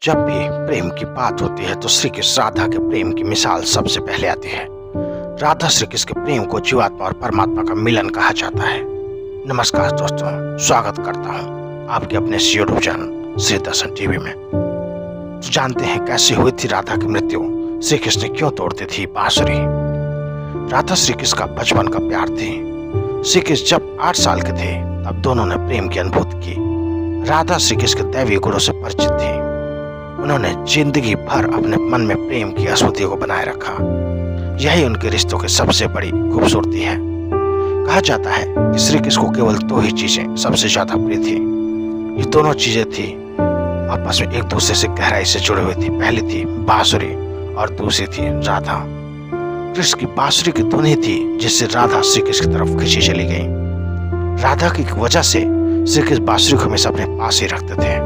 जब भी प्रेम की बात होती है तो श्री कृष्ण राधा के प्रेम की मिसाल सबसे पहले आती है। राधा श्री कृष्ण के प्रेम को जीवात्मा और परमात्मा का मिलन कहा जाता है। नमस्कार दोस्तों, स्वागत करता हूँ आपके अपने यूट्यूब चैनल श्री दर्शन टीवी में। तो जानते हैं कैसे हुई थी राधा की मृत्यु, श्री कृष्ण ने क्यों तोड़ती थी बांसुरी। राधा श्री कृष्ण का बचपन का प्यार थी। श्री कृष्ण जब 8 साल के थे तब दोनों ने प्रेम की अनुभूति की। राधा श्री कृष्ण के दैवीय गुणों से परिचित थी। उन्होंने जिंदगी भर अपने मन में प्रेम की स्मृति को बनाए रखा। यही उनके रिश्तों की सबसे बड़ी खूबसूरती है। कहा जाता है कि श्री कृष्ण को केवल 2 ही चीजें सबसे ज्यादा प्रिय थी। ये दोनों चीजें थी आपस में एक दूसरे से गहराई से जुड़ी हुई थी। पहली थी बांसुरी और दूसरी थी राधा। कृष्ण की बांसुरी की धुन ही थी जिससे राधा श्री कृष्ण की तरफ खींची चली गई। राधा की वजह से श्री कृष्ण बांसुरी को हमेशा अपने पास ही रखते थे।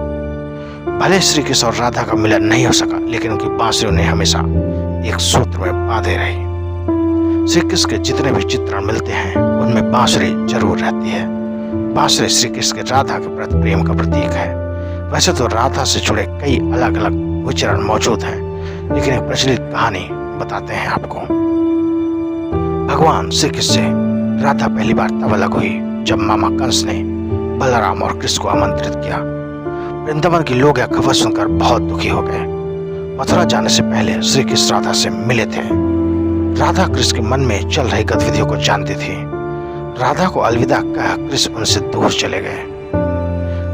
भले श्री कृष्ण और राधा का मिलन नहीं हो सका, लेकिन उनकी बांसुरी उन्हें हमेशा एक सूत्र में बांधे रही। श्री कृष्ण के जितने भी चित्रण मिलते हैं उनमें बांसुरी जरूर रहती है। बांसुरी श्री कृष्ण के राधा के प्रति प्रेम का प्रतीक है। वैसे तो राधा से जुड़े कई अलग अलग विचरण मौजूद हैं, लेकिन एक प्रचलित कहानी बताते हैं आपको। भगवान श्री कृष्ण से राधा पहली बार तब अलग हुई जब मामा कंस ने बलराम और कृष्ण को आमंत्रित किया। वृंदावन के लोग यह खबर सुनकर बहुत दुखी हो गए। मथुरा जाने से पहले श्री कृष्ण राधा से मिले थे। राधा कृष्ण के मन में चल रही गतिविधियों को जानती थी। राधा को अलविदा कह कृष्ण उनसे दूर चले गए।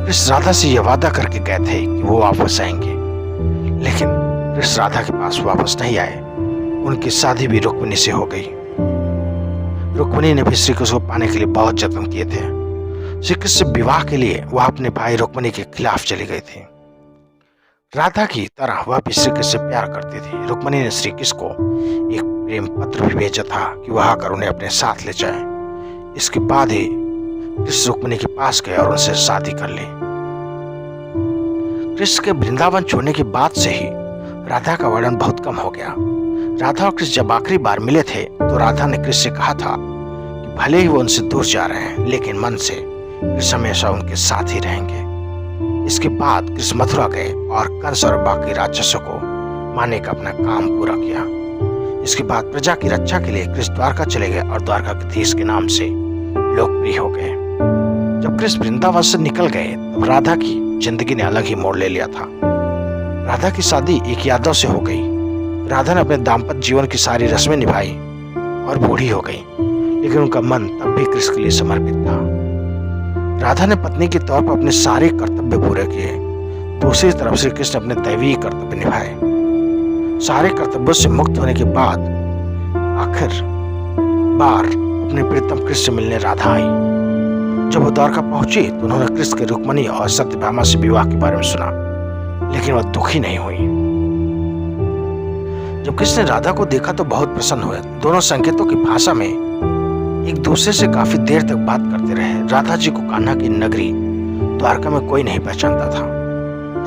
कृष्ण राधा से यह वादा करके गए थे कि वो वापस आएंगे, लेकिन कृष्ण राधा के पास वापस नहीं आए। उनकी शादी भी रुक्मिणी से हो गई। रुक्मिणी ने भी श्री कृष्ण को पाने के लिए बहुत जतन किए थे। श्री कृष्ण से विवाह के लिए वह अपने भाई रुक्मिणी के खिलाफ चली गई थी। राधा की तरह वह भी श्री कृष्ण से प्यार करती थी। रुक्मिणी ने श्री कृष्ण को एक प्रेम पत्र भी भेजा था कि वह आकर उन्हें अपने साथ ले जाए। इसके बाद ही कृष्ण रुक्मिणी के पास गए और उनसे शादी कर ली। कृष्ण के वृंदावन छोड़ने के बाद से ही राधा का वर्णन बहुत कम हो गया। राधा और कृष्ण जब आखिरी बार मिले थे तो राधा ने कृष्ण से कहा था कि भले ही वो उनसे दूर जा रहे हैं, लेकिन मन से कृष्ण हमेशा उनके साथ ही रहेंगे। इसके बाद कृष्ण मथुरा गए और कंस और बाकी राक्षसों को मारने का अपना काम पूरा किया। इसके बाद प्रजा की रक्षा के लिए कृष्ण द्वारका चले गए और द्वारकाधीश के नाम से लोकप्रिय हो गए। जब कृष्ण वृंदावन से निकल गए तब राधा की जिंदगी ने अलग ही मोड़ ले लिया था। राधा की शादी एक यादव से हो गई। राधा ने अपने दाम्पत्य जीवन की सारी रस्में निभाई और बूढ़ी हो गई, लेकिन उनका मन तब भी कृष्ण के लिए समर्पित था। राधा ने पत्नी के तौर पर अपने सारे कर्तव्य पूरे किए। दूसरी तरफ श्री कृष्ण अपने दैवीय कर्तव्य निभाए। सारे कर्तव्यों से मुक्त होने के बाद आखिर बार अपने प्रीतम कृष्ण से मिलने राधा आई। जब वो द्वारका पहुंची तो उन्होंने कृष्ण के रुक्मिणी और सत्यभामा से विवाह के बारे में सुना, लेकिन वह दुखी नहीं हुई। जब कृष्ण ने राधा को देखा तो बहुत प्रसन्न हुए। दोनों संकेतों की भाषा में एक दूसरे से काफी देर तक बात करते रहे। राधा जी को कान्हा की नगरी द्वारका में कोई नहीं पहचानता था।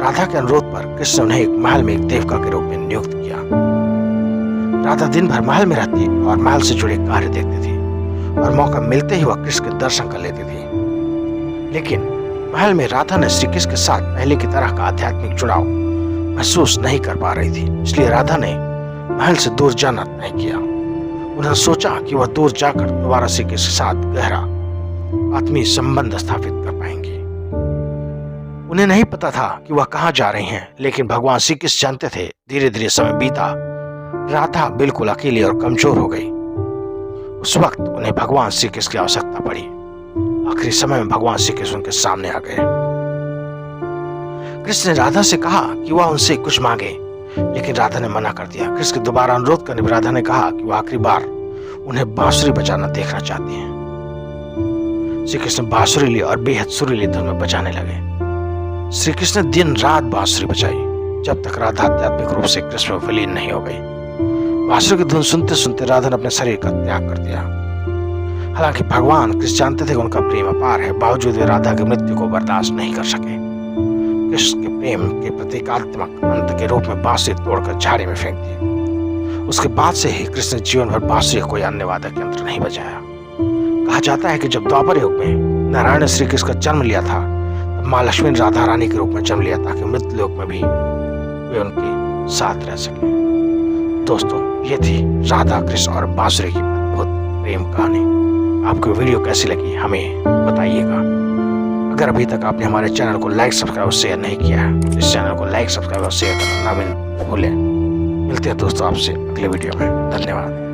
राधा के अनुरोध पर कृष्ण ने उन्हें एक महल में एक देवका के रूप में नियुक्त किया। राधा दिन भर महल में रहती और महल से जुड़े कार्य देखती थी, और मौका मिलते ही वह कृष्ण के दर्शन कर लेती थी। लेकिन महल में राधा ने श्री कृष्ण के साथ पहले की तरह का आध्यात्मिक जुड़ाव महसूस नहीं कर पा रही थी। इसलिए राधा ने महल से दूर जाना तय किया। उन्होंने सोचा कि वह दूर जाकर दोबारा श्री कृष्ण के साथ गहरा आत्मीय संबंध स्थापित कर पाएंगे। उन्हें नहीं पता था कि वह कहाँ जा रही हैं, लेकिन भगवान श्री कृष्ण जानते थे। धीरे धीरे समय बीता। राधा बिल्कुल अकेली और कमजोर हो गई। उस वक्त उन्हें भगवान श्री कृष्ण की आवश्यकता पड़ी। आखिरी समय में भगवान श्री कृष्ण उनके सामने आ गए। कृष्ण ने राधा से कहा कि वह उनसे कुछ मांगे, लेकिन राधा ने मना कर दिया। कृष्ण के दोबारा अनुरोध करने पर राधा ने कहा कि वह आखिरी बार उन्हें बांसुरी बजाना देखना चाहती हैं। श्री कृष्ण बांसुरी ली और बेहद सुरीली धुन में बजाने लगे। श्री कृष्ण ने दिन रात बांसुरी बजाई जब तक राधा आध्यात्मिक रूप से कृष्ण में विलीन नहीं हो गई। बांसुरी की धुन सुनते सुनते राधा ने अपने शरीर का त्याग कर दिया। हालांकि भगवान कृष्ण जानते थे कि उनका प्रेम अपार है, बावजूद वे राधा की मृत्यु को बर्दाश्त नहीं कर सके। कृष्ण के प्रेम के प्रतीकात्मक अंत के रूप में बांसुरी तोड़कर झाड़ी में फेंक दी। उसके बाद से ही कृष्ण ने जीवन भर बांसुरी कोई अन्य वादक यंत्र नहीं बजाया। कहा जाता है कि जब द्वापर युग में नारायण ने श्री कृष्ण का जन्म लिया था, तब माँ लक्ष्मी ने राधा रानी के रूप में जन्म लिया ताकि मृत्यु लोक में भी वे उनके साथ रह सके। दोस्तों, ये थी राधा कृष्ण और बांसुरी की अद्भुत प्रेम कहानी। आपको वीडियो कैसी लगी हमें बताइएगा। अगर अभी तक आपने हमारे चैनल को लाइक सब्सक्राइब और शेयर नहीं किया है तो इस चैनल को लाइक सब्सक्राइब और शेयर करना ना भूलें। मिलते हैं दोस्तों आपसे अगले वीडियो में। धन्यवाद।